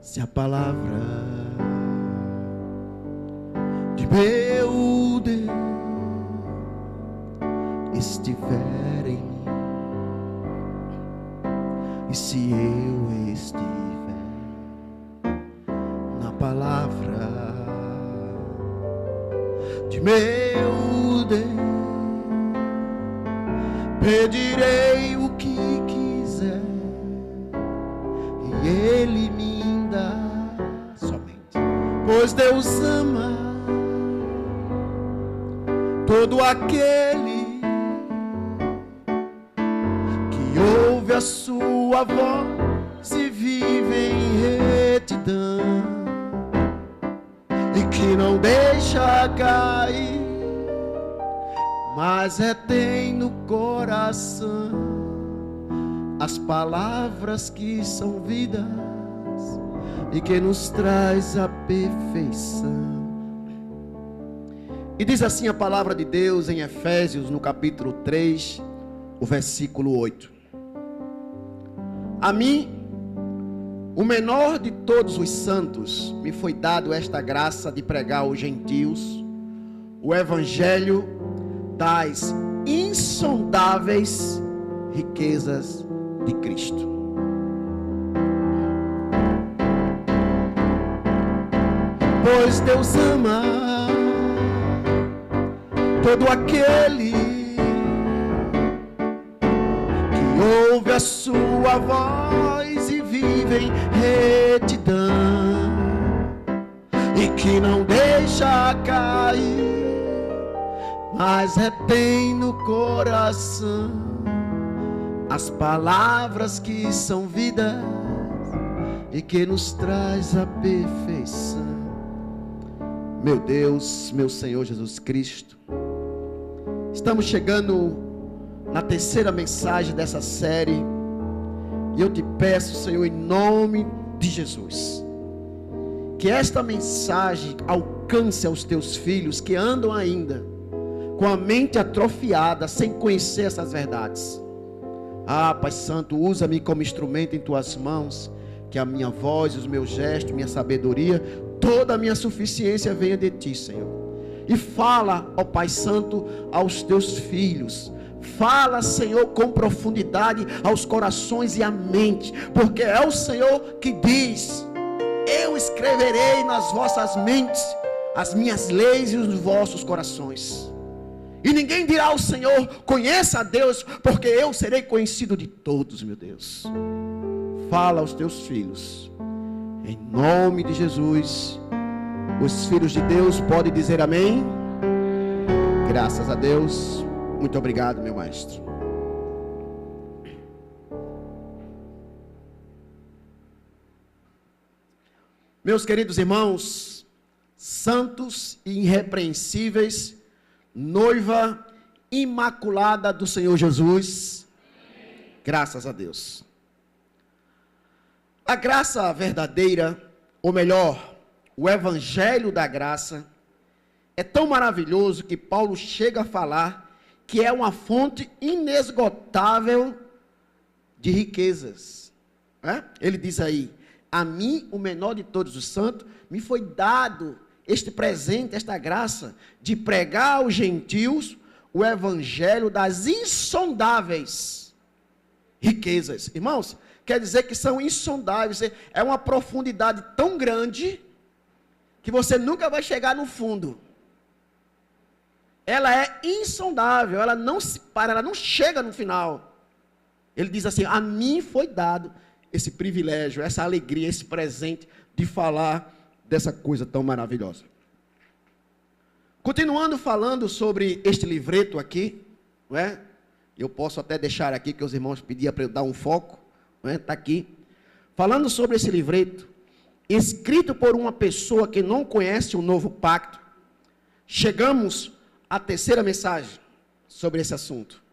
Se a palavra de meu Deus estiver em mim, e se eu estiver na palavra de meu Deus, pedirei o que quiser e Ele me dá somente, pois Deus ama todo aquele que ouve a sua voz e vive em retidão, e que não deixa cair, mas retém no coração as palavras que são vidas e que nos traz a perfeição. E diz assim a palavra de Deus em Efésios, no capítulo 3, o versículo 8. A mim, o menor de todos os santos, me foi dado esta graça de pregar aos gentios o evangelho das insondáveis riquezas de Cristo. Pois Deus ama todo aquele que ouve a sua voz e vive em retidão, e que não deixa cair, mas retém no coração as palavras que são vidas e que nos traz a perfeição. Meu Deus, meu Senhor Jesus Cristo, estamos chegando na terceira mensagem dessa série, e eu te peço, Senhor, em nome de Jesus, que esta mensagem alcance aos teus filhos que andam ainda com a mente atrofiada, sem conhecer essas verdades. Ah, Pai Santo, usa-me como instrumento em tuas mãos, que a minha voz, os meus gestos, minha sabedoria, toda a minha suficiência venha de ti, Senhor. E fala, ó Pai Santo, aos teus filhos. Fala, Senhor, com profundidade aos corações e à mente, porque é o Senhor que diz: eu escreverei nas vossas mentes as minhas leis e os vossos corações. E ninguém dirá ao Senhor: conheça a Deus, porque eu serei conhecido de todos, meu Deus. Fala aos teus filhos, em nome de Jesus. Os filhos de Deus podem dizer amém? Graças a Deus. Muito obrigado, meu mestre. Meus queridos irmãos, santos e irrepreensíveis, noiva imaculada do Senhor Jesus, graças a Deus. A graça verdadeira, ou melhor, o evangelho da graça, é tão maravilhoso que Paulo chega a falar que é uma fonte inesgotável de riquezas. Ele diz aí: a mim, o menor de todos os santos, me foi dado este presente, esta graça, de pregar aos gentios o evangelho das insondáveis riquezas. Irmãos, quer dizer que são insondáveis, é uma profundidade tão grande, que você nunca vai chegar no fundo. Ela é insondável, ela não se para, ela não chega no final. Ele diz assim: a mim foi dado esse privilégio, essa alegria, esse presente de falar dessa coisa tão maravilhosa. Continuando falando sobre este livreto aqui, não é? Eu posso até deixar aqui, que os irmãos pediam para eu dar um foco, não é? Está aqui. Falando sobre esse livreto, escrito por uma pessoa que não conhece o novo pacto, chegamos à terceira mensagem sobre esse assunto.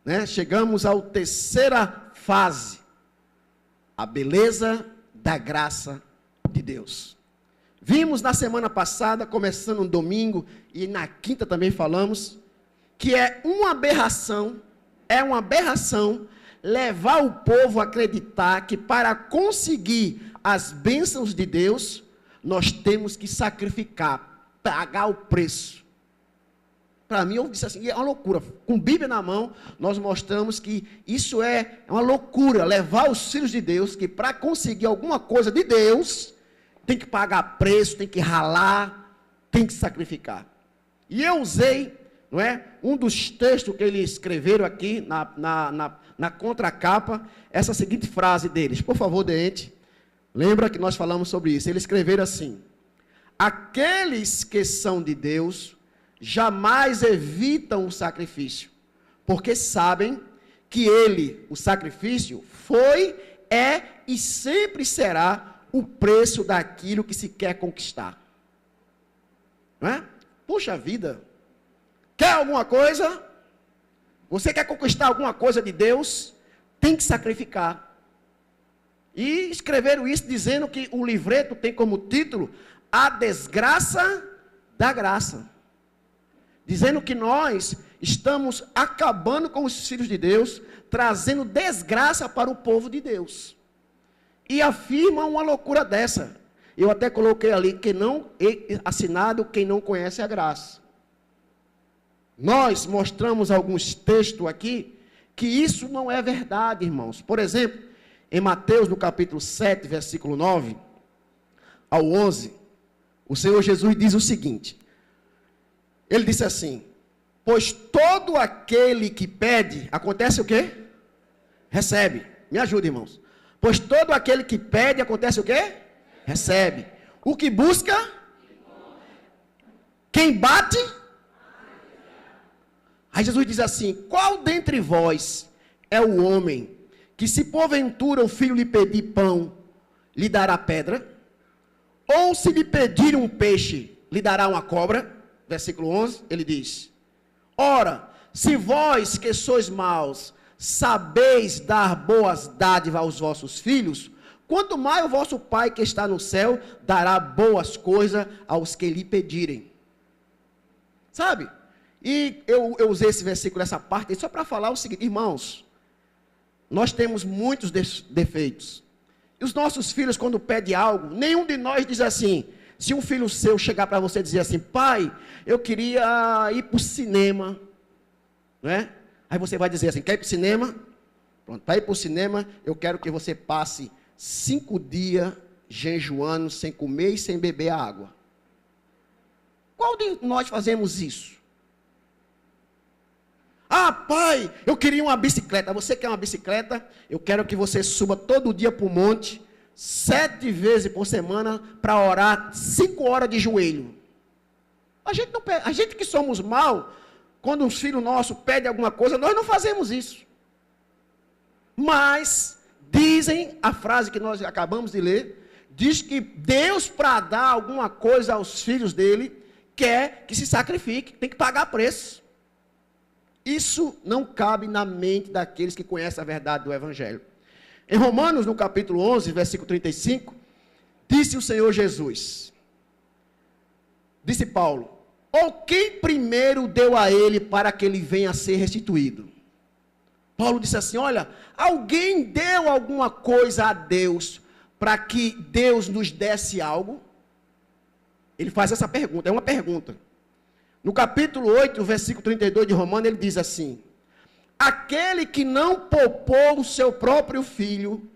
Né? Chegamos à terceira fase, a beleza da graça de Deus. Vimos na semana passada, começando no domingo, e na quinta também falamos, que é uma aberração levar o povo a acreditar que para conseguir as bênçãos de Deus, nós temos que sacrificar, pagar o preço. Para mim, eu disse assim, é uma loucura. Com Bíblia na mão, nós mostramos que isso é uma loucura, levar os filhos de Deus, que para conseguir alguma coisa de Deus, tem que pagar preço, tem que ralar, tem que sacrificar. E eu usei, não é, um dos textos que eles escreveram aqui, na contracapa, essa seguinte frase deles. Por favor, Deente, lembra que nós falamos sobre isso. Eles escreveram assim: aqueles que são de Deus jamais evitam o sacrifício, porque sabem que ele, o sacrifício, foi, é e sempre será o preço daquilo que se quer conquistar. Não é? Puxa vida, quer alguma coisa? Você quer conquistar alguma coisa de Deus? Tem que sacrificar. E escreveram isso dizendo que o livreto tem como título A Desgraça da Graça. Dizendo que nós estamos acabando com os filhos de Deus, trazendo desgraça para o povo de Deus. E afirma uma loucura dessa. Eu até coloquei ali, que não é assinado quem não conhece a graça. Nós mostramos alguns textos aqui, que isso não é verdade, irmãos. Por exemplo, em Mateus, no capítulo 7, versículo 9 ao 11, o Senhor Jesus diz o seguinte. Ele disse assim: pois todo aquele que pede, acontece o quê? Recebe. Me ajuda, irmãos. Pois todo aquele que pede, acontece o quê? Recebe. O que busca? Quem bate? Aí Jesus diz assim: qual dentre vós é o homem que, se porventura o filho lhe pedir pão, lhe dará pedra? Ou se lhe pedir um peixe, lhe dará uma cobra? Versículo 11, ele diz: ora, se vós que sois maus, sabeis dar boas dádivas aos vossos filhos, quanto mais o vosso Pai que está no céu dará boas coisas aos que lhe pedirem. Sabe? E eu usei esse versículo, essa parte, só para falar o seguinte: irmãos, nós temos muitos defeitos. E os nossos filhos, quando pedem algo, nenhum de nós diz assim. Se um filho seu chegar para você e dizer assim: pai, eu queria ir para o cinema, não é? Aí você vai dizer assim: quer ir para o cinema? Pronto, para ir para o cinema, eu quero que você passe 5 dias jejuando, sem comer e sem beber a água. Qual de nós fazemos isso? Ah, pai, eu queria uma bicicleta. Você quer uma bicicleta? Eu quero que você suba todo dia para o monte, 7 vezes por semana, para orar 5 horas de joelho. A gente que somos mal, quando um filho nosso pede alguma coisa, nós não fazemos isso. Mas dizem, a frase que nós acabamos de ler, diz que Deus, para dar alguma coisa aos filhos dele, quer que se sacrifique, tem que pagar preço. Isso não cabe na mente daqueles que conhecem a verdade do Evangelho. Em Romanos, no capítulo 11, versículo 35, disse o Senhor Jesus, disse Paulo: ou quem primeiro deu a ele para que ele venha a ser restituído? Paulo disse assim: olha, alguém deu alguma coisa a Deus para que Deus nos desse algo? Ele faz essa pergunta, é uma pergunta. No capítulo 8, versículo 32 de Romanos, ele diz assim: aquele que não poupou o seu próprio filho,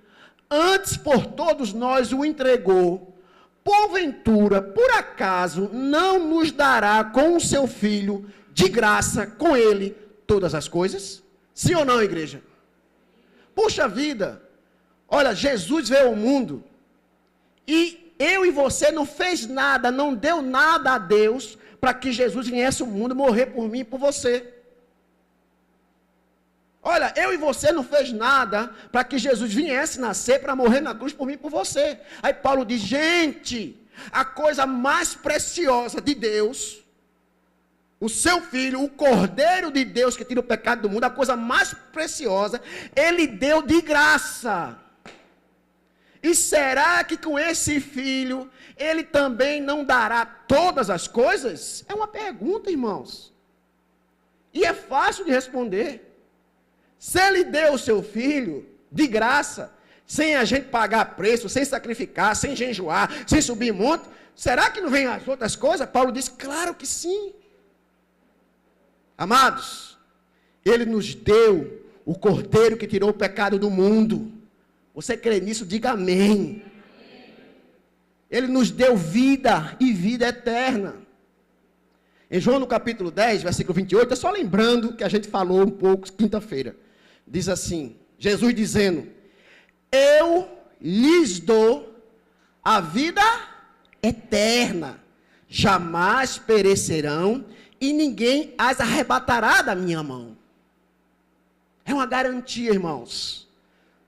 antes por todos nós o entregou, porventura, por acaso, não nos dará com o seu filho, de graça, com ele, todas as coisas? Sim ou não, igreja? Puxa vida, olha, Jesus veio ao mundo, e eu e você não fez nada, não deu nada a Deus, para que Jesus viesse ao mundo morrer por mim e por você. Olha, eu e você não fez nada para que Jesus viesse nascer para morrer na cruz por mim e por você. Aí Paulo diz: gente, a coisa mais preciosa de Deus, o seu filho, o Cordeiro de Deus que tira o pecado do mundo, a coisa mais preciosa, ele deu de graça. E será que com esse filho, ele também não dará todas as coisas? É uma pergunta, irmãos. E é fácil de responder. Se ele deu o seu filho de graça, sem a gente pagar preço, sem sacrificar, sem jejuar, sem subir monte, será que não vem as outras coisas? Paulo diz, claro que sim. Amados, ele nos deu o Cordeiro que tirou o pecado do mundo. Você crê nisso? Diga amém. Ele nos deu vida e vida eterna. Em João no capítulo 10, versículo 28, é só lembrando que a gente falou um pouco quinta-feira. Diz assim, Jesus dizendo, eu lhes dou a vida eterna, jamais perecerão e ninguém as arrebatará da minha mão. É uma garantia, irmãos.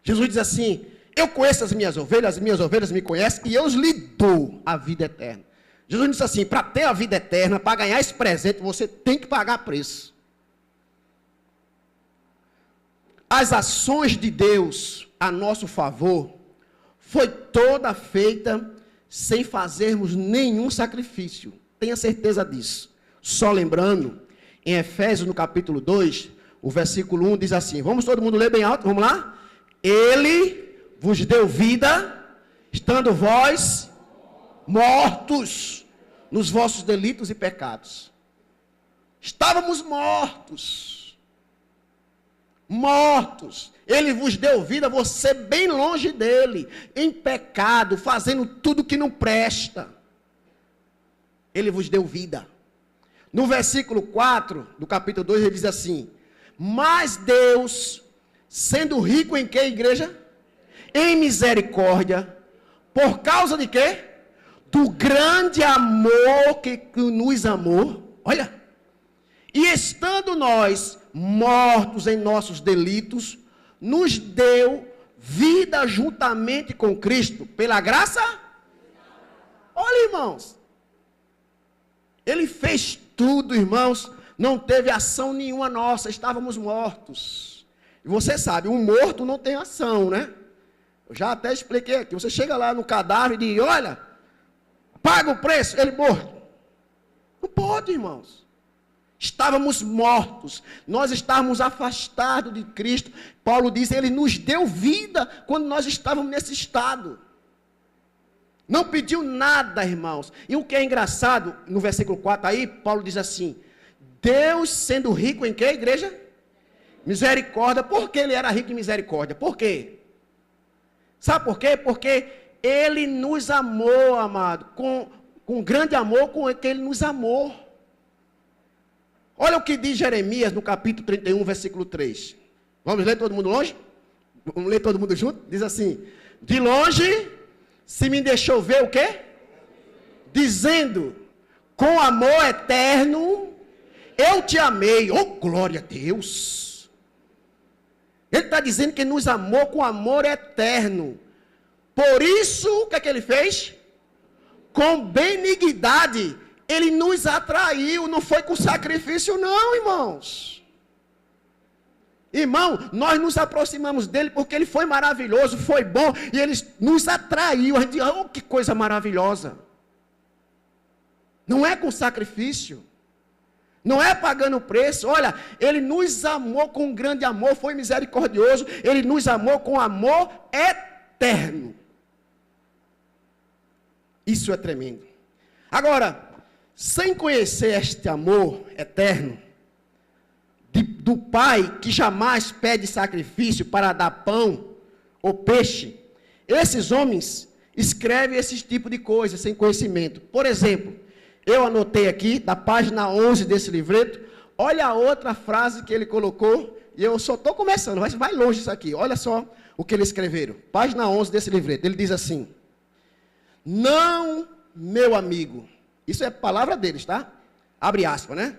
Jesus diz assim, eu conheço as minhas ovelhas me conhecem e eu lhes dou a vida eterna. Jesus disse assim, para ter a vida eterna, para ganhar esse presente, você tem que pagar preço. As ações de Deus a nosso favor foi toda feita sem fazermos nenhum sacrifício. Tenha certeza disso. Só lembrando, em Efésios no capítulo 2, o versículo 1 diz assim, vamos todo mundo ler bem alto, vamos lá? Ele vos deu vida, estando vós mortos nos vossos delitos e pecados. Estávamos mortos. Ele vos deu vida, você bem longe dele, em pecado, fazendo tudo que não presta. Ele vos deu vida. No versículo 4 do capítulo 2, ele diz assim, mas Deus, sendo rico em que, igreja? Em misericórdia, por causa de quê? Do grande amor que nos amou, olha, e estando nós mortos em nossos delitos, nos deu vida juntamente com Cristo, pela graça? Olha, irmãos, ele fez tudo, irmãos, não teve ação nenhuma nossa, estávamos mortos. E você sabe, um morto não tem ação, né? Eu já até expliquei aqui, você chega lá no cadáver e diz, olha, paga o preço, ele morto. Não pode, irmãos. Estávamos mortos, nós estávamos afastados de Cristo. Paulo diz, ele nos deu vida quando nós estávamos nesse estado. Não pediu nada, irmãos. E o que é engraçado, no versículo 4 aí, Paulo diz assim, Deus sendo rico em quê, igreja? Misericórdia. Por que ele era rico em misericórdia? Por quê? Sabe por quê? Porque ele nos amou, amado, com grande amor com que ele nos amou. Olha o que diz Jeremias no capítulo 31, versículo 3. Vamos ler todo mundo longe? Vamos ler todo mundo junto? Diz assim, de longe se me deixou ver o quê? Dizendo, com amor eterno, eu te amei. Oh, glória a Deus. Ele está dizendo que nos amou com amor eterno. Por isso, o que é que ele fez? Com benignidade, ele nos atraiu, não foi com sacrifício não, irmãos. Irmão, nós nos aproximamos dele porque ele foi maravilhoso, foi bom, e ele nos atraiu. A gente, oh, que coisa maravilhosa. Não é com sacrifício, não é pagando preço. Olha, ele nos amou com um grande amor, foi misericordioso, ele nos amou com amor eterno. Isso é tremendo. Agora, sem conhecer este amor eterno, do Pai que jamais pede sacrifício para dar pão ou peixe, esses homens escrevem esse tipo de coisa sem conhecimento. Por exemplo, eu anotei aqui, da página 11 desse livreto, olha a outra frase que ele colocou, e eu só estou começando, mas vai longe isso aqui. Olha só o que eles escreveram. Página 11 desse livreto, ele diz assim, não, meu amigo, isso é palavra deles, tá? Abre aspas, né?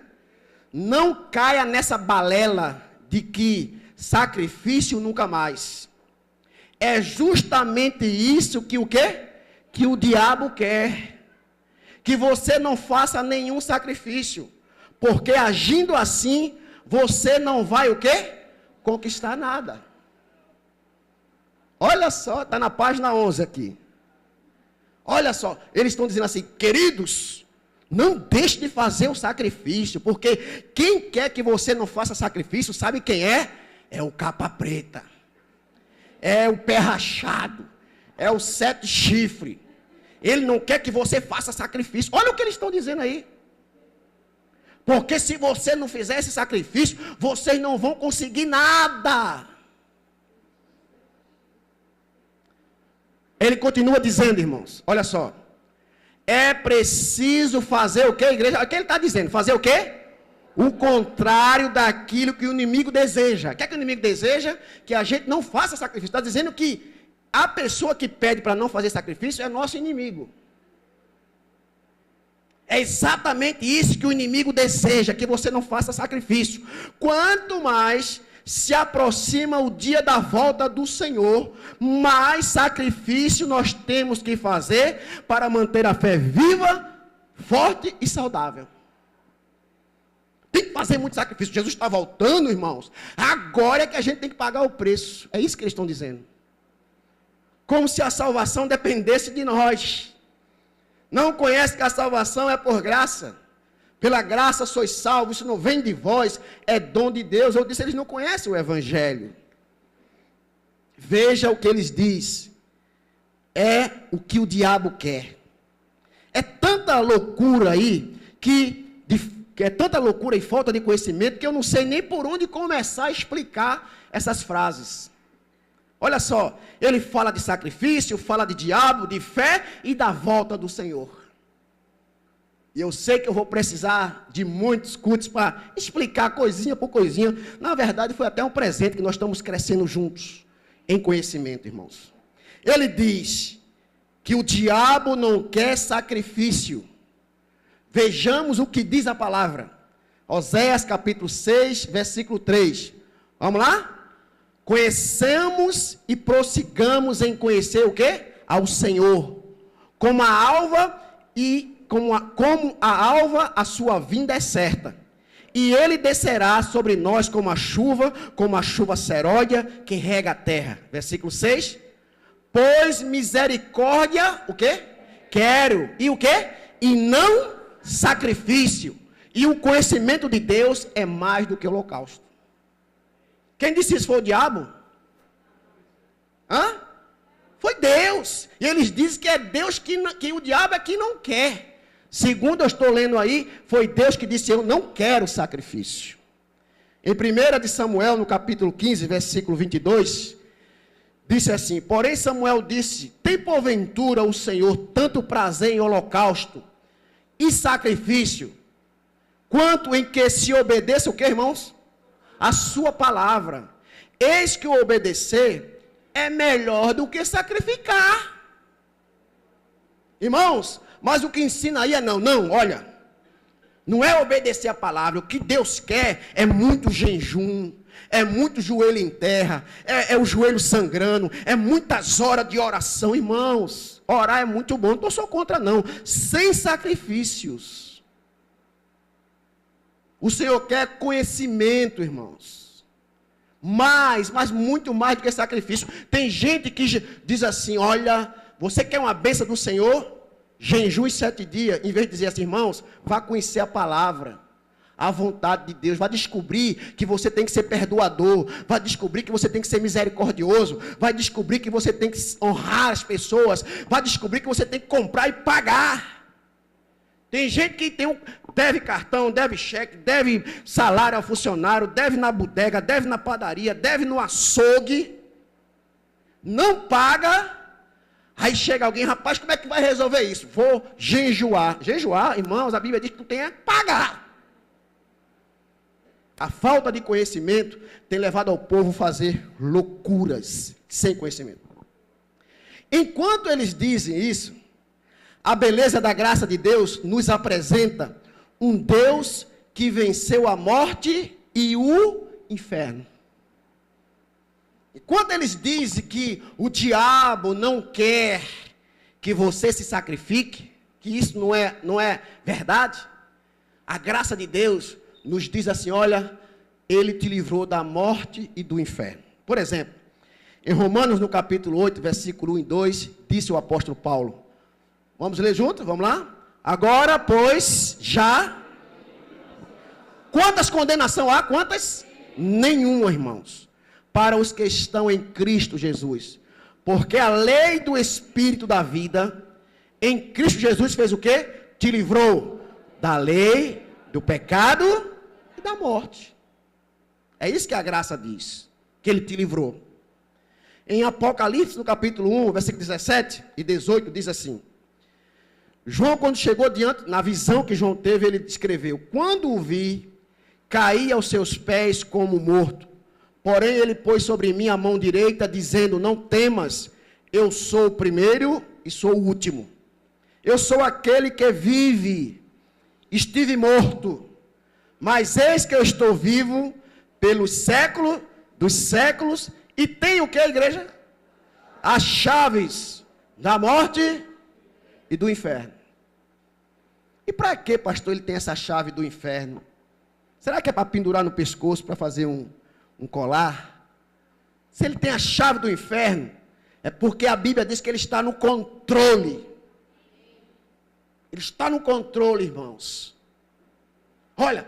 Não caia nessa balela de que sacrifício nunca mais. É justamente isso que o quê? Que o diabo quer. Que você não faça nenhum sacrifício. Porque agindo assim, você não vai o quê? Conquistar nada. Olha só, está na página 11 aqui. Olha só, eles estão dizendo assim, queridos, não deixe de fazer o sacrifício, porque quem quer que você não faça sacrifício, sabe quem é? É o capa preta. é o pé rachado, é o 7 chifres. Ele não quer que você faça sacrifício. Olha o que eles estão dizendo aí. Porque se você não fizer esse sacrifício, vocês não vão conseguir nada. Ele continua dizendo, irmãos, olha só. É preciso fazer o que, igreja? O que ele está dizendo? Fazer o quê? O contrário daquilo que o inimigo deseja. O que é que o inimigo deseja? Que a gente não faça sacrifício. Está dizendo que a pessoa que pede para não fazer sacrifício é nosso inimigo. É exatamente isso que o inimigo deseja, que você não faça sacrifício. Quanto mais se aproxima o dia da volta do Senhor, mais sacrifício nós temos que fazer para manter a fé viva, forte e saudável. Tem que fazer muito sacrifício. Jesus está voltando, irmãos. Agora é que a gente tem que pagar o preço. É isso que eles estão dizendo. Como se a salvação dependesse de nós. Não conhece que a salvação é por graça. Pela graça sois salvos, isso não vem de vós, é dom de Deus. Eu disse, eles não conhecem o Evangelho. Veja o que eles dizem. É o que o diabo quer. É tanta loucura aí, é tanta loucura e falta de conhecimento, que eu não sei nem por onde começar a explicar essas frases. Olha só, ele fala de sacrifício, fala de diabo, de fé e da volta do Senhor. E eu sei que eu vou precisar de muitos cultos para explicar coisinha por coisinha. Na verdade, foi até um presente que nós estamos crescendo juntos em conhecimento, irmãos. Ele diz que o diabo não quer sacrifício. Vejamos o que diz a palavra. Oséias capítulo 6, versículo 3. Vamos lá? Conheçamos e prossigamos em conhecer o quê? Ao Senhor. Como a alva como a alva, a sua vinda é certa. E ele descerá sobre nós como a chuva seródia que rega a terra. Versículo 6. Pois misericórdia, o quê? Quero. E o quê? E não sacrifício. E o conhecimento de Deus é mais do que o holocausto. Quem disse isso foi o diabo? Hã? Foi Deus. E eles dizem que é Deus que o diabo é que não quer. Segundo eu estou lendo aí, foi Deus que disse, eu não quero sacrifício. Em 1 de Samuel, no capítulo 15, versículo 22, disse assim, porém Samuel disse, tem porventura o Senhor tanto prazer em holocausto e sacrifício, quanto em que se obedeça o que, irmãos? A sua palavra. Eis que o obedecer é melhor do que sacrificar. Irmãos, mas o que ensina aí é não, olha, não é obedecer a palavra, o que Deus quer é muito jejum, é muito joelho em terra, é o joelho sangrando, é muitas horas de oração, irmãos, orar é muito bom, não sou contra não, sem sacrifícios. O Senhor quer conhecimento, irmãos, mas muito mais do que sacrifício. Tem gente que diz assim, olha, você quer uma bênção do Senhor? Jejue 7 dias, em vez de dizer assim, irmãos, vá conhecer a palavra, a vontade de Deus, vá descobrir que você tem que ser perdoador, vá descobrir que você tem que ser misericordioso, vá descobrir que você tem que honrar as pessoas, vá descobrir que você tem que comprar e pagar. Tem gente que deve cartão, deve cheque, deve salário ao funcionário, deve na bodega, deve na padaria, deve no açougue, não paga. Aí chega alguém, rapaz, como é que vai resolver isso? Vou jejuar. Jejuar, irmãos, a Bíblia diz que tu tem que pagar. A falta de conhecimento tem levado ao povo a fazer loucuras sem conhecimento. Enquanto eles dizem isso, a beleza da graça de Deus nos apresenta um Deus que venceu a morte e o inferno. Enquanto eles dizem que o diabo não quer que você se sacrifique, que isso não é verdade, a graça de Deus nos diz assim, olha, ele te livrou da morte e do inferno. Por exemplo, em Romanos no capítulo 8, versículo 1 e 2, disse o apóstolo Paulo, vamos ler juntos? Vamos lá? Agora, pois, já... Quantas condenação há? Quantas? Nenhuma, irmãos. para os que estão em Cristo Jesus. Porque a lei do Espírito da vida, em Cristo Jesus fez o quê? Te livrou da lei, do pecado e da morte. É isso que a graça diz, que ele te livrou. Em Apocalipse, no capítulo 1, versículo 17 e 18, diz assim: João, quando chegou diante, na visão que João teve, ele descreveu: quando o vi, caí aos seus pés como morto. Porém, ele pôs sobre mim a mão direita, dizendo: não temas, eu sou o primeiro e sou o último. Eu sou aquele que vive. Estive morto, mas eis que eu estou vivo pelos séculos dos séculos, e tenho o que, igreja? As chaves da morte e do inferno. E para que, pastor, ele tem essa chave do inferno? Será que é para pendurar no pescoço, para fazer um colar? Se ele tem a chave do inferno, é porque a Bíblia diz que ele está no controle. Ele está no controle, irmãos. Olha,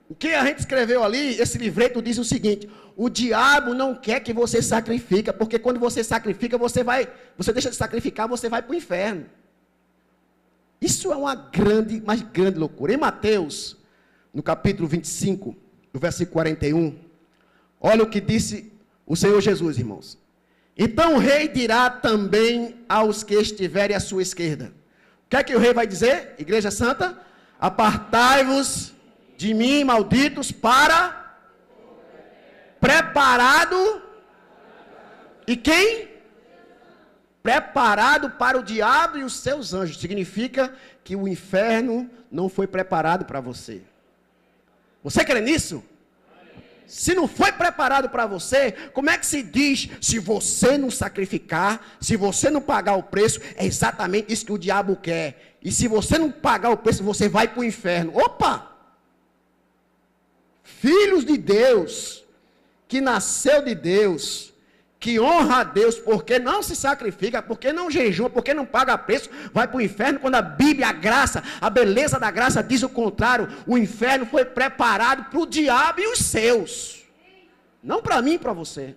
o que a gente escreveu ali, esse livreto diz o seguinte: o diabo não quer que você sacrifique, porque quando você sacrifica, você deixa de sacrificar, você vai para o inferno. Isso é uma grande, mas grande loucura. Em Mateus, no capítulo 25, no versículo 41, olha o que disse o Senhor Jesus, irmãos. Então o rei dirá também aos que estiverem à sua esquerda. O que é que o rei vai dizer, Igreja Santa? Apartai-vos de mim, malditos, para preparado. E quem? Preparado para o diabo e os seus anjos. Significa que o inferno não foi preparado para você. Você crê nisso? Se não foi preparado para você, como é que se diz, se você não sacrificar, se você não pagar o preço, é exatamente isso que o diabo quer. E se você não pagar o preço, você vai para o inferno. Opa! Filhos de Deus, que nasceu de Deus, que honra a Deus, porque não se sacrifica, porque não jejua, porque não paga preço, vai para o inferno, quando a Bíblia, a graça, a beleza da graça diz o contrário. O inferno foi preparado para o diabo e os seus, não para mim e para você.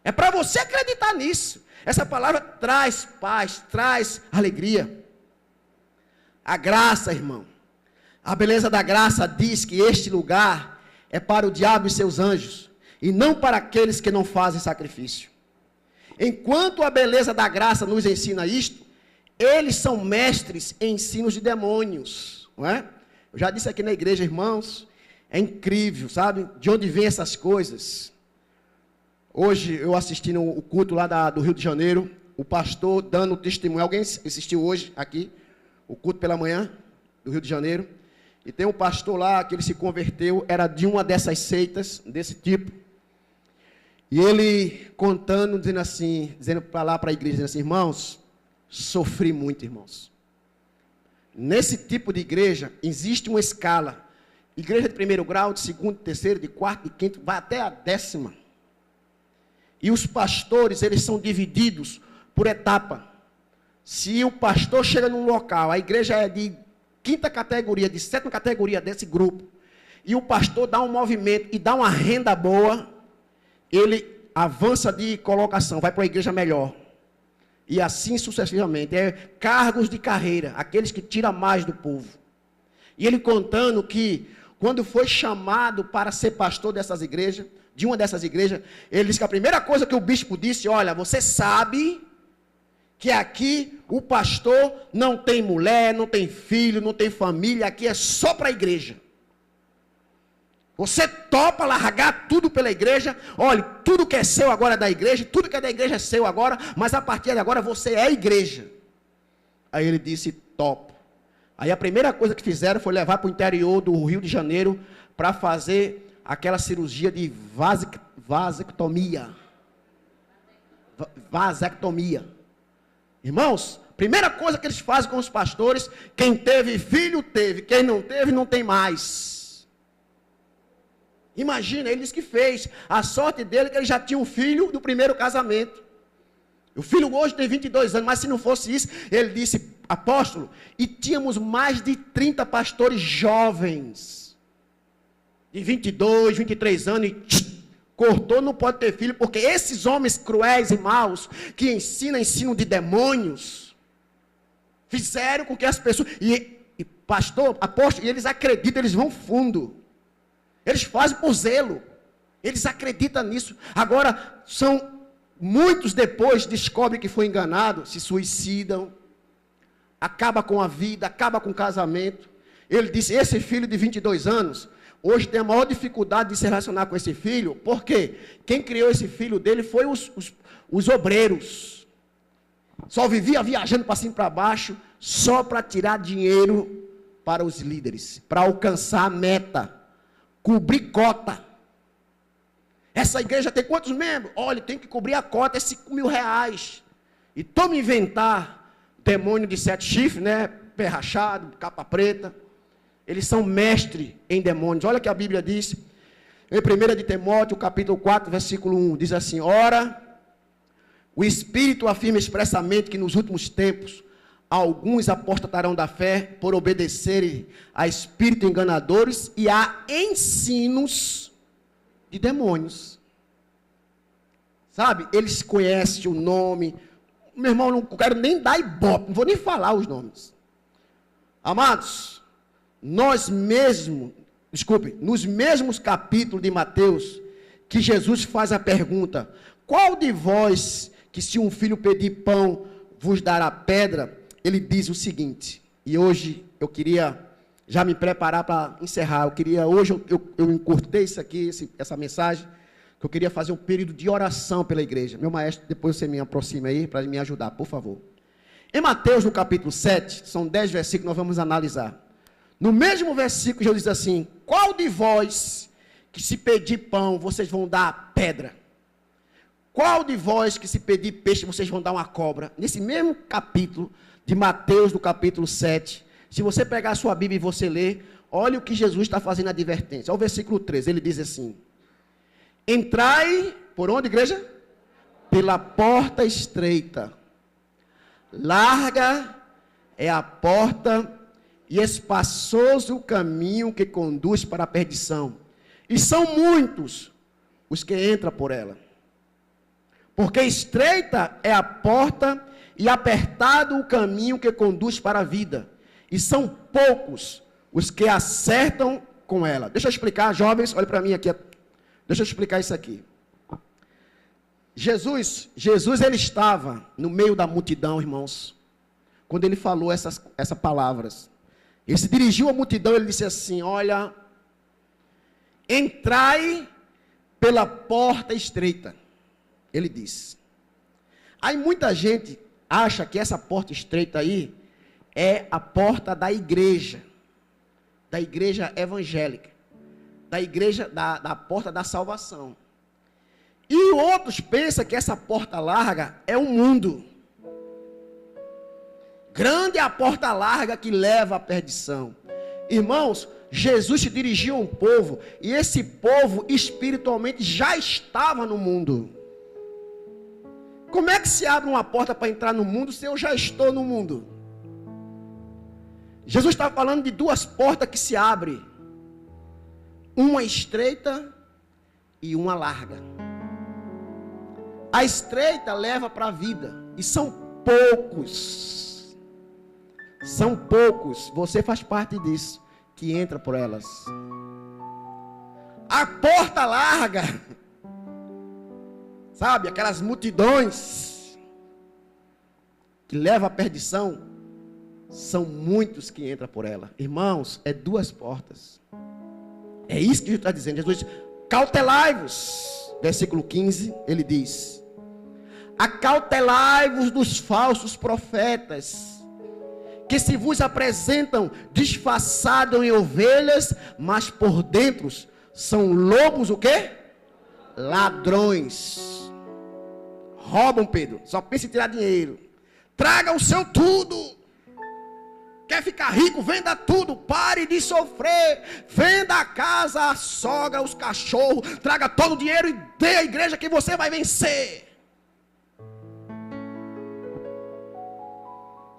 É para você acreditar nisso. Essa palavra traz paz, traz alegria. A graça, irmão, a beleza da graça diz que este lugar é para o diabo e seus anjos, e não para aqueles que não fazem sacrifício. Enquanto a beleza da graça nos ensina isto, eles são mestres em ensinos de demônios, não é? Eu já disse aqui na igreja, irmãos, é incrível, sabe? De onde vêm essas coisas? Hoje eu assisti no culto lá do Rio de Janeiro, o pastor dando testemunho. Alguém assistiu hoje aqui, o culto pela manhã, do Rio de Janeiro? E tem um pastor lá que ele se converteu, era de uma dessas seitas, desse tipo. E ele contando, dizendo para lá para a igreja, dizendo assim: irmãos, sofri muito, irmãos. Nesse tipo de igreja, existe uma escala. Igreja de primeiro grau, de segundo, de terceiro, de quarto, de quinto, vai até a 10ª. E os pastores, eles são divididos por etapa. Se o pastor chega num local, a igreja é de 5ª categoria, de 7ª categoria desse grupo, e o pastor dá um movimento e dá uma renda boa, ele avança de colocação, vai para uma igreja melhor. E assim sucessivamente. É cargos de carreira, aqueles que tiram mais do povo. E ele contando que, quando foi chamado para ser pastor dessas igrejas, de uma dessas igrejas, ele disse que a primeira coisa que o bispo disse: olha, você sabe que aqui o pastor não tem mulher, não tem filho, não tem família, aqui é só para a igreja. Você topa largar tudo pela igreja? Olha, tudo que é seu agora é da igreja, tudo que é da igreja é seu agora, mas a partir de agora você é igreja. Aí ele disse: topo. Aí a primeira coisa que fizeram foi levar para o interior do Rio de Janeiro para fazer aquela cirurgia de vasectomia. Vasectomia. Irmãos, primeira coisa que eles fazem com os pastores: quem teve filho, teve. Quem não teve, não tem mais. Imagina, ele disse que fez. A sorte dele é que ele já tinha um filho do primeiro casamento. O filho hoje tem 22 anos, mas se não fosse isso, ele disse: apóstolo, e tínhamos mais de 30 pastores jovens, de 22, 23 anos, e cortou, não pode ter filho, porque esses homens cruéis e maus, que ensinam de demônios, fizeram com que as pessoas, e pastor, apóstolo, e eles acreditam, eles vão fundo, eles fazem por zelo, eles acreditam nisso. Agora, muitos depois descobrem que foi enganado, se suicidam, acaba com a vida, acaba com o casamento. Ele disse, esse filho de 22 anos, hoje tem a maior dificuldade de se relacionar com esse filho, porque quem criou esse filho dele foi os obreiros. Só vivia viajando para cima e para baixo, só para tirar dinheiro para os líderes, para alcançar a meta, cobrir cota. Essa igreja tem quantos membros? Olha, tem que cobrir a cota, é 5.000. E toma inventar demônio de 7 chifres, né? Pé rachado, capa preta. Eles são mestres em demônios. Olha o que a Bíblia diz. Em 1 de Timóteo, capítulo 4, versículo 1. Diz assim, ora, o Espírito afirma expressamente que nos últimos tempos, alguns apostatarão da fé por obedecerem a espíritos enganadores e a ensinos de demônios. Sabe? Eles conhecem o nome. Meu irmão, não quero nem dar ibope, não vou nem falar os nomes. Amados, nos mesmos capítulos de Mateus, que Jesus faz a pergunta, qual de vós, que se um filho pedir pão, vos dará pedra? Ele diz o seguinte, e hoje eu queria já me preparar para encerrar, hoje eu encurtei isso aqui, essa mensagem, que eu queria fazer um período de oração pela igreja. Meu maestro, depois você me aproxima aí, para me ajudar, por favor. Em Mateus, no capítulo 7, são 10 versículos que nós vamos analisar. No mesmo versículo, Jesus diz assim, qual de vós, que se pedir pão, vocês vão dar pedra? Qual de vós, que se pedir peixe, vocês vão dar uma cobra? Nesse mesmo capítulo, de Mateus, no capítulo 7, se você pegar a sua Bíblia e você ler, olha o que Jesus está fazendo a advertência. Olha o versículo 13, ele diz assim, entrai, por onde, igreja? Pela porta estreita. Larga é a porta e espaçoso o caminho que conduz para a perdição. E são muitos os que entram por ela. Porque estreita é a porta e apertado o caminho que conduz para a vida. E são poucos os que acertam com ela. Deixa eu explicar, jovens, olha para mim aqui. Deixa eu explicar isso aqui. Jesus ele estava no meio da multidão, irmãos, quando ele falou essas palavras. Ele se dirigiu à multidão, ele disse assim, olha, entrai pela porta estreita, ele disse. Aí muita gente acha que essa porta estreita aí é a porta da igreja evangélica, da igreja, da porta da salvação. E outros pensam que essa porta larga é o mundo. Grande é a porta larga que leva à perdição. Irmãos, Jesus se dirigiu a um povo, e esse povo espiritualmente já estava no mundo. Como é que se abre uma porta para entrar no mundo se eu já estou no mundo? Jesus está falando de duas portas que se abrem. Uma estreita e uma larga. A estreita leva para a vida. E são poucos. São poucos. Você faz parte disso. Que entra por elas. A porta larga. Sabe, aquelas multidões que levam à perdição, são muitos que entram por ela. Irmãos, é duas portas. É isso que Jesus está dizendo. Jesus diz, cautelai-vos. Versículo 15, ele diz, acautelai-vos dos falsos profetas, que se vos apresentam disfarçados em ovelhas, mas por dentro são lobos o quê? Ladrões. Roubam, Pedro, só pensa em tirar dinheiro. Traga o seu tudo. Quer ficar rico? Venda tudo. Pare de sofrer. Venda a casa, a sogra, os cachorros. Traga todo o dinheiro e dê à igreja que você vai vencer.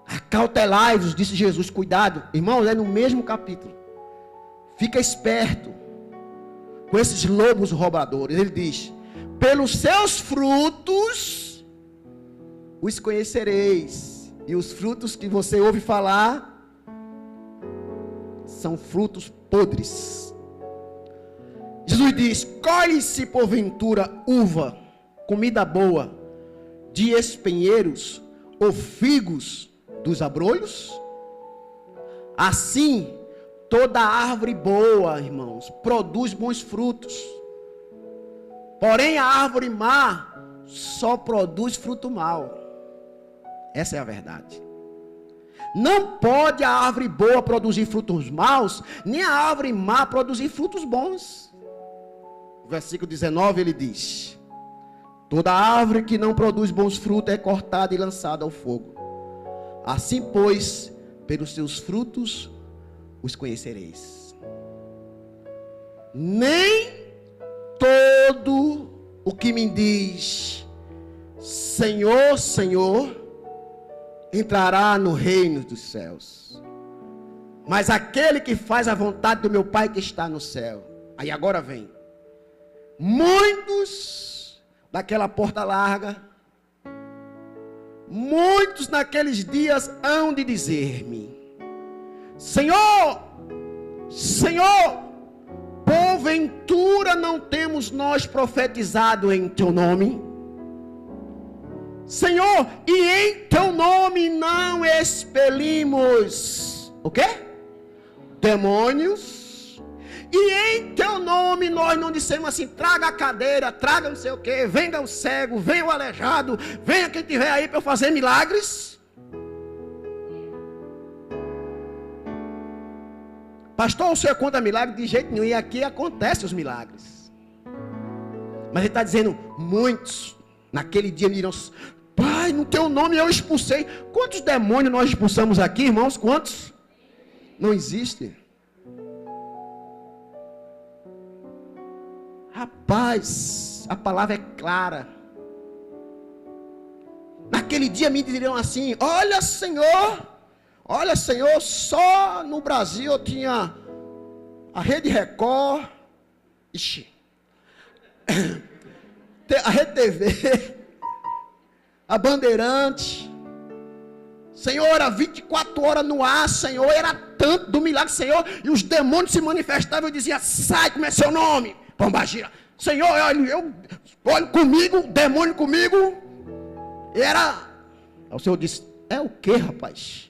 Acautelai-vos, disse Jesus. Cuidado, irmãos, é no mesmo capítulo. Fica esperto. com esses lobos roubadores. Ele diz: pelos seus frutos os conhecereis. E os frutos que você ouve falar são frutos podres. Jesus diz: colhe-se porventura uva, comida boa, de espinheiros ou figos dos abrolhos? Assim, toda árvore boa, irmãos, produz bons frutos. Porém, a árvore má só produz fruto mau. Essa é a verdade. Não pode a árvore boa produzir frutos maus, nem a árvore má produzir frutos bons. Versículo 19 ele diz: toda árvore que não produz bons frutos é cortada e lançada ao fogo. Assim, pois, pelos seus frutos os conhecereis. Nem todo o que me diz Senhor, Senhor, entrará no reino dos céus, mas aquele que faz a vontade do meu Pai que está no céu. Aí agora vem: muitos daquela porta larga, muitos naqueles dias hão de dizer-me: Senhor, Senhor, porventura não temos nós profetizado em teu nome? Senhor, e em teu nome não expelimos o quê? Demônios. E em teu nome nós não dissemos assim: traga a cadeira, traga não sei o quê, venga o cego, venha o aleijado, venha quem estiver aí para eu fazer milagres. Pastor, o senhor conta milagre? De jeito nenhum. E aqui acontecem os milagres. Mas ele está dizendo: muitos naquele dia me dirão: Pai, no teu nome eu expulsei. Quantos demônios nós expulsamos aqui, irmãos? Quantos? Não existe. Rapaz, a palavra é clara. Naquele dia me dirão assim: olha, Senhor, só no Brasil eu tinha a Rede Record, a Rede TV, a Bandeirante, Senhor, era 24 horas no ar, Senhor, era tanto do milagre, Senhor, e os demônios se manifestavam. Eu dizia: sai, como é seu nome? Pombagira. Senhor, olha comigo, demônio comigo. E era, o Senhor disse: é o que, rapaz?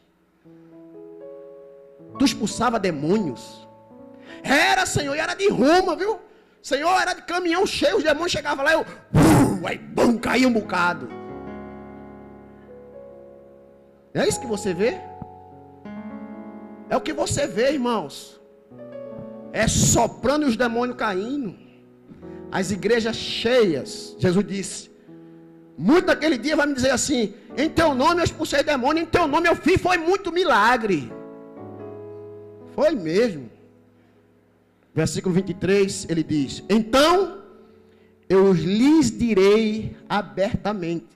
Tu expulsava demônios? Era, Senhor, e era de ruma, viu? Senhor, era de caminhão cheio, os demônios chegavam lá, aí bum, caía um bocado. É isso que você vê? É o que você vê, irmãos. É soprando e os demônios caindo. As igrejas cheias. Jesus disse: muito daquele dia vai me dizer assim: em teu nome eu expulsei demônio, em teu nome eu fiz, foi muito milagre. Foi mesmo. Versículo 23, ele diz: então eu lhes direi abertamente,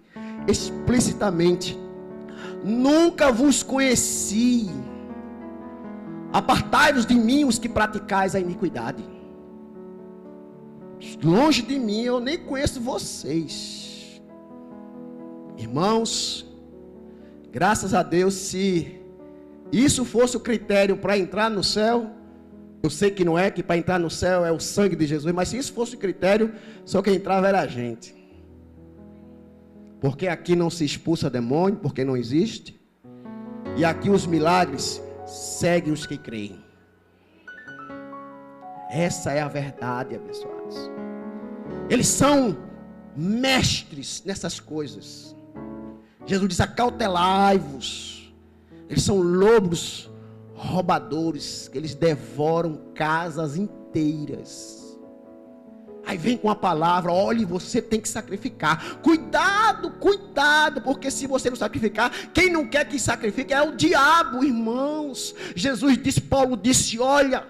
explicitamente: nunca vos conheci. Apartai-vos de mim, os que praticais a iniquidade. Longe de mim, eu nem conheço vocês. Irmãos, graças a Deus, se isso fosse o critério para entrar no céu, eu sei que não é, que para entrar no céu é o sangue de Jesus, mas se isso fosse o critério, só quem entrava era a gente. Porque aqui não se expulsa demônio, porque não existe. E aqui os milagres seguem os que creem. Essa é a verdade, abençoados. Eles são mestres nessas coisas. Jesus diz: acautelai-vos. Eles são lobos roubadores, que eles devoram casas inteiras. Aí vem com a palavra: olhe, você tem que sacrificar. Cuidado, cuidado, porque se você não sacrificar, quem não quer que sacrifique é o diabo, irmãos. Jesus disse, Paulo disse: olha,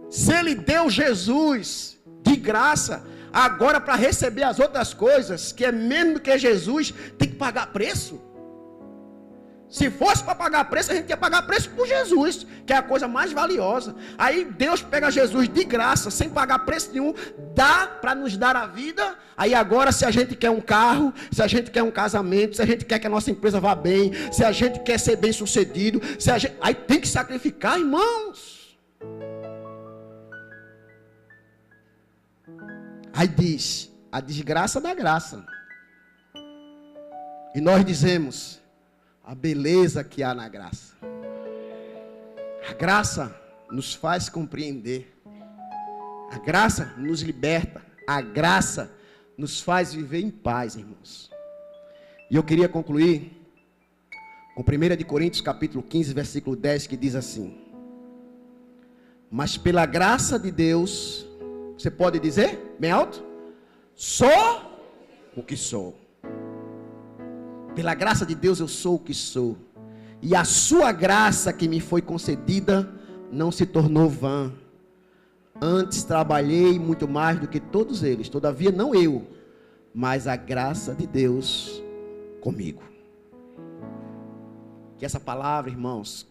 se ele deu Jesus de graça, agora para receber as outras coisas, que é menos do que Jesus, tem que pagar preço. Se fosse para pagar preço, a gente ia pagar preço por Jesus, que é a coisa mais valiosa. Aí Deus pega Jesus de graça, sem pagar preço nenhum, dá para nos dar a vida. Aí agora, se a gente quer um carro, se a gente quer um casamento, se a gente quer que a nossa empresa vá bem, se a gente quer ser bem sucedido, aí tem que sacrificar, irmãos. Aí diz, a desgraça da graça. E nós dizemos, a beleza que há na graça. A graça nos faz compreender. A graça nos liberta. A graça nos faz viver em paz, irmãos. E eu queria concluir com 1 Coríntios capítulo 15, versículo 10, que diz assim: mas pela graça de Deus, você pode dizer, bem alto, sou o que sou. Pela graça de Deus eu sou o que sou. E a sua graça que me foi concedida não se tornou vã. Antes trabalhei muito mais do que todos eles. Todavia não eu, mas a graça de Deus comigo. Que essa palavra, irmãos,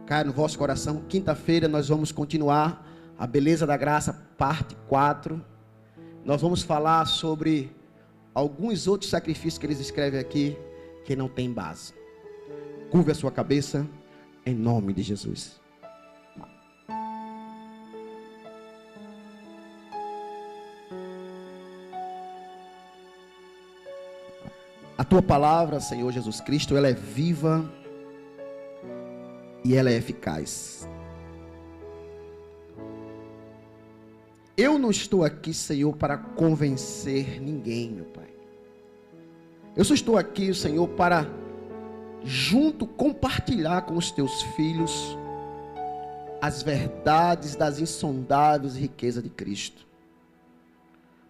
caia no vosso coração. Quinta-feira nós vamos continuar a beleza da graça, parte 4. Nós vamos falar sobre alguns outros sacrifícios que eles escrevem aqui, que não tem base. Curve a sua cabeça, em nome de Jesus. A tua palavra, Senhor Jesus Cristo, ela é viva e ela é eficaz. Eu não estou aqui, Senhor, para convencer ninguém, meu Pai. Eu só estou aqui, Senhor, para junto compartilhar com os teus filhos as verdades das insondáveis riquezas de Cristo.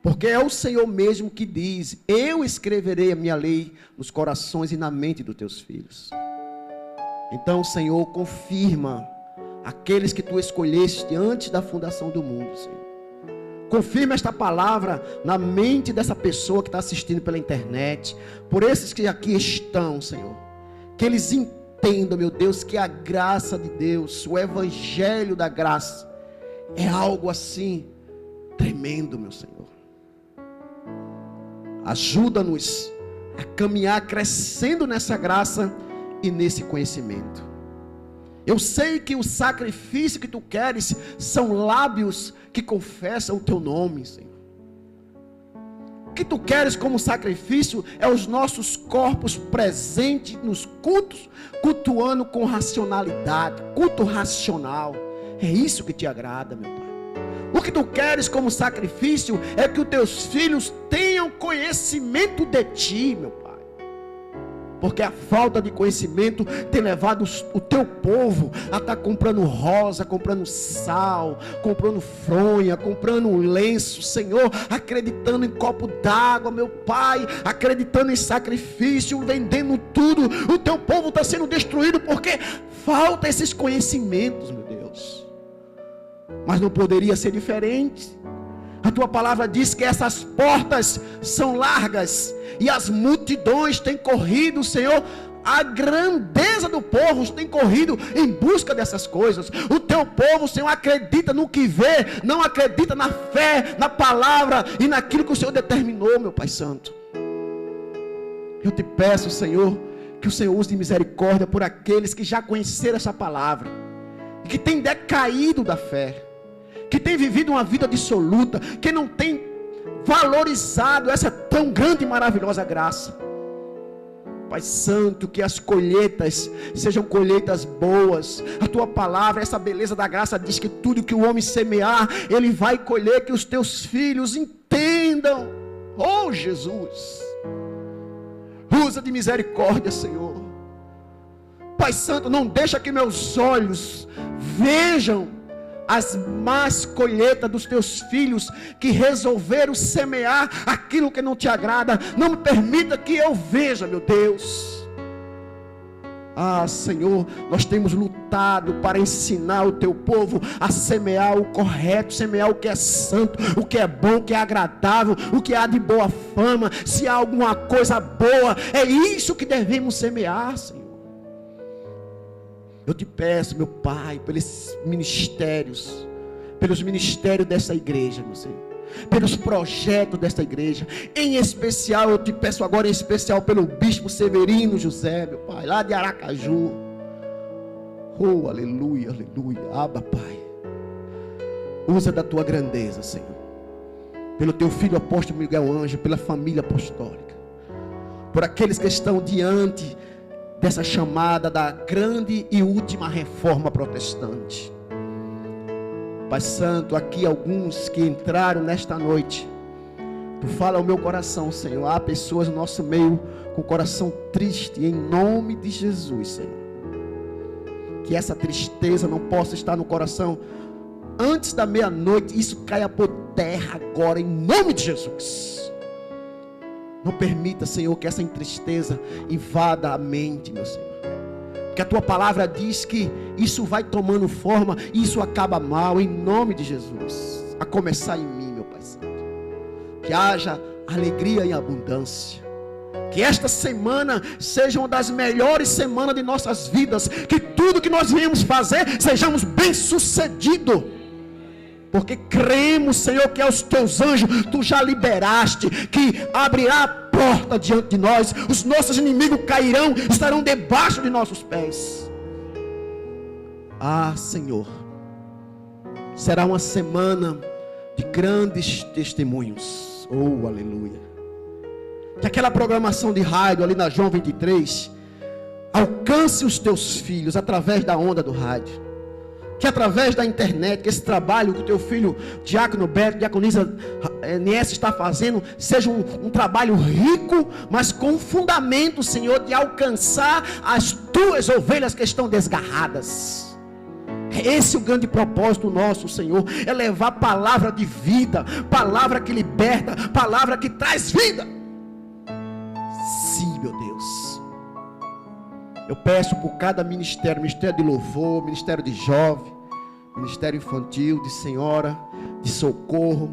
Porque é o Senhor mesmo que diz: eu escreverei a minha lei nos corações e na mente dos teus filhos. Então, Senhor, confirma aqueles que tu escolheste antes da fundação do mundo, Senhor. Confirma esta palavra na mente dessa pessoa que está assistindo pela internet, por esses que aqui estão, Senhor. Que eles entendam, meu Deus, que a graça de Deus, o evangelho da graça, é algo assim tremendo, meu Senhor. Ajuda-nos a caminhar crescendo nessa graça e nesse conhecimento. Eu sei que o sacrifício que tu queres são lábios que confessam o teu nome, Senhor. O que tu queres como sacrifício é os nossos corpos presentes nos cultos, cultuando com racionalidade, culto racional. É isso que te agrada, meu Pai. O que tu queres como sacrifício é que os teus filhos tenham conhecimento de ti, meu Pai. Porque a falta de conhecimento tem levado o teu povo a estar comprando rosa, comprando sal, comprando fronha, comprando um lenço, Senhor, acreditando em copo d'água, meu Pai, acreditando em sacrifício, vendendo tudo. O teu povo está sendo destruído porque falta esses conhecimentos, meu Deus. Mas não poderia ser diferente. A tua palavra diz que essas portas são largas e as multidões têm corrido, Senhor. A grandeza do povo tem corrido em busca dessas coisas. O teu povo, Senhor, acredita no que vê, não acredita na fé, na palavra e naquilo que o Senhor determinou, meu Pai Santo. Eu te peço, Senhor, que o Senhor use de misericórdia por aqueles que já conheceram essa palavra e que têm decaído da fé, que tem vivido uma vida dissoluta, que não tem valorizado essa tão grande e maravilhosa graça. Pai Santo, que as colheitas sejam colheitas boas. A tua palavra, essa beleza da graça diz que tudo que o homem semear, ele vai colher. Que os teus filhos entendam. Oh Jesus, usa de misericórdia, Senhor. Pai Santo, não deixa que meus olhos vejam as más colheitas dos teus filhos que resolveram semear aquilo que não te agrada. Não me permita que eu veja, meu Deus. Ah, Senhor, nós temos lutado para ensinar o teu povo a semear o correto, semear o que é santo, o que é bom, o que é agradável, o que há de boa fama. Se há alguma coisa boa, é isso que devemos semear, Senhor. Eu te peço, meu Pai, pelos ministérios dessa igreja, meu Senhor, pelos projetos desta igreja, em especial, eu te peço agora, em especial pelo Bispo Severino José, meu Pai, lá de Aracaju. Oh, aleluia, aleluia. Abba, Pai, usa da tua grandeza, Senhor, pelo teu filho apóstolo Miguel Ângelo, pela família apostólica, por aqueles que estão diante dessa chamada da grande e última reforma protestante. Pai Santo, aqui alguns que entraram nesta noite, Tu fala ao meu coração, Senhor. Há pessoas no nosso meio com o coração triste, em nome de Jesus, Senhor. Que essa tristeza não possa estar no coração antes da meia-noite. Isso caia por terra agora, em nome de Jesus. Não permita, Senhor, que essa tristeza invada a mente, meu Senhor. Porque a Tua palavra diz que isso vai tomando forma e isso acaba mal, em nome de Jesus. A começar em mim, meu Pai Santo. Que haja alegria em abundância. Que esta semana seja uma das melhores semanas de nossas vidas. Que tudo que nós viemos fazer, sejamos bem-sucedidos. Porque cremos, Senhor, que aos Teus anjos Tu já liberaste, que abrirá a porta diante de nós. Os nossos inimigos cairão, estarão debaixo de nossos pés. Ah, Senhor, será uma semana de grandes testemunhos. Oh, aleluia. Que aquela programação de rádio ali na João 23 alcance os Teus filhos através da onda do rádio. Que através da internet, que esse trabalho que o Teu filho Diácono Beto, Diaconisa NS está fazendo, seja um trabalho rico, mas com fundamento, Senhor, de alcançar as Tuas ovelhas que estão desgarradas. Esse é o grande propósito nosso, Senhor, é levar palavra de vida, palavra que liberta, palavra que traz vida. Sim, meu Deus. Eu peço por cada ministério, ministério de louvor, ministério de jovem, ministério infantil, de senhora, de socorro.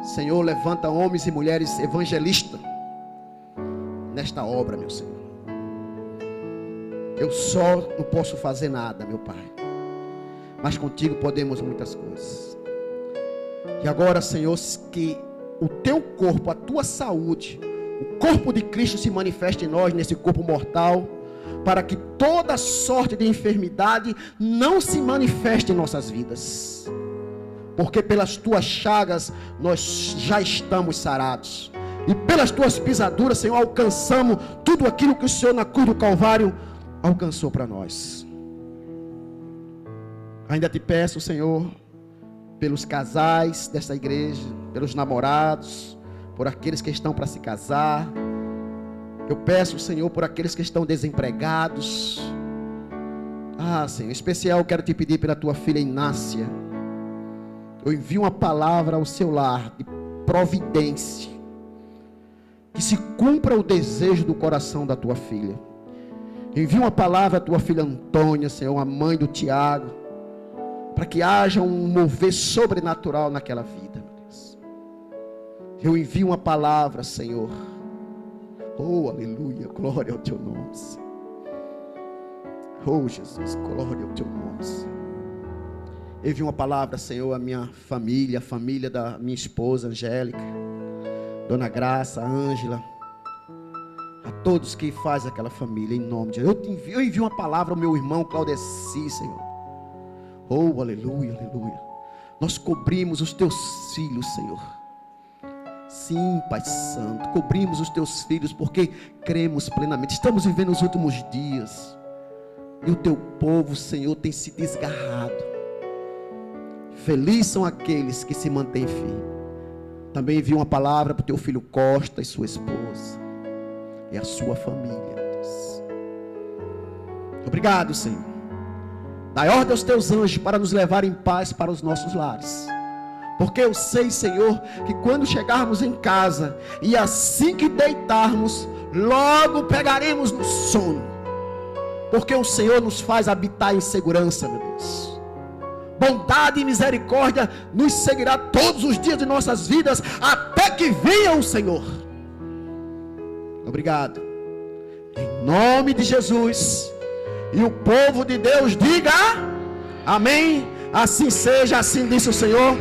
Senhor, levanta homens e mulheres evangelistas nesta obra, meu Senhor. Eu só não posso fazer nada, meu Pai, mas contigo podemos muitas coisas. E agora, Senhor, que o Teu corpo, a Tua saúde, o corpo de Cristo se manifeste em nós, nesse corpo mortal, para que toda sorte de enfermidade não se manifeste em nossas vidas. Porque pelas Tuas chagas nós já estamos sarados. E pelas Tuas pisaduras, Senhor, alcançamos tudo aquilo que o Senhor na cruz do Calvário alcançou para nós. Ainda te peço, Senhor, pelos casais desta igreja, pelos namorados, por aqueles que estão para se casar. Eu peço, Senhor, por aqueles que estão desempregados. Ah, Senhor, em especial eu quero te pedir pela tua filha Inácia. Eu envio uma palavra ao seu lar de providência. Que se cumpra o desejo do coração da tua filha. Envio uma palavra à tua filha Antônia, Senhor, a mãe do Tiago, para que haja um mover sobrenatural naquela vida, meu Deus. Eu envio uma palavra, Senhor. Oh, aleluia, glória ao Teu nome, Senhor. Oh, Jesus, glória ao Teu nome, Senhor. Eu envio uma palavra, Senhor, à minha família, a família da minha esposa Angélica, Dona Graça, Ângela, a todos que fazem aquela família, em nome de Jesus. Eu envio uma palavra ao meu irmão Claudeci, Senhor. Oh, aleluia, aleluia. Nós cobrimos os Teus filhos, Senhor. Sim, Pai Santo, cobrimos os Teus filhos porque cremos plenamente. Estamos vivendo os últimos dias e o Teu povo, Senhor, tem se desgarrado. Felizes são aqueles que se mantêm firmes. Também envio uma palavra para o Teu filho Costa e sua esposa e a sua família, Deus. Obrigado, Senhor. Dai ordem aos Teus anjos para nos levar em paz para os nossos lares. Porque eu sei, Senhor, que quando chegarmos em casa e assim que deitarmos, logo pegaremos no sono. Porque o Senhor nos faz habitar em segurança, meu Deus. Bondade e misericórdia nos seguirá todos os dias de nossas vidas, até que venha o Senhor. Obrigado. Em nome de Jesus, E o povo de Deus diga amém. Assim seja, assim disse o Senhor.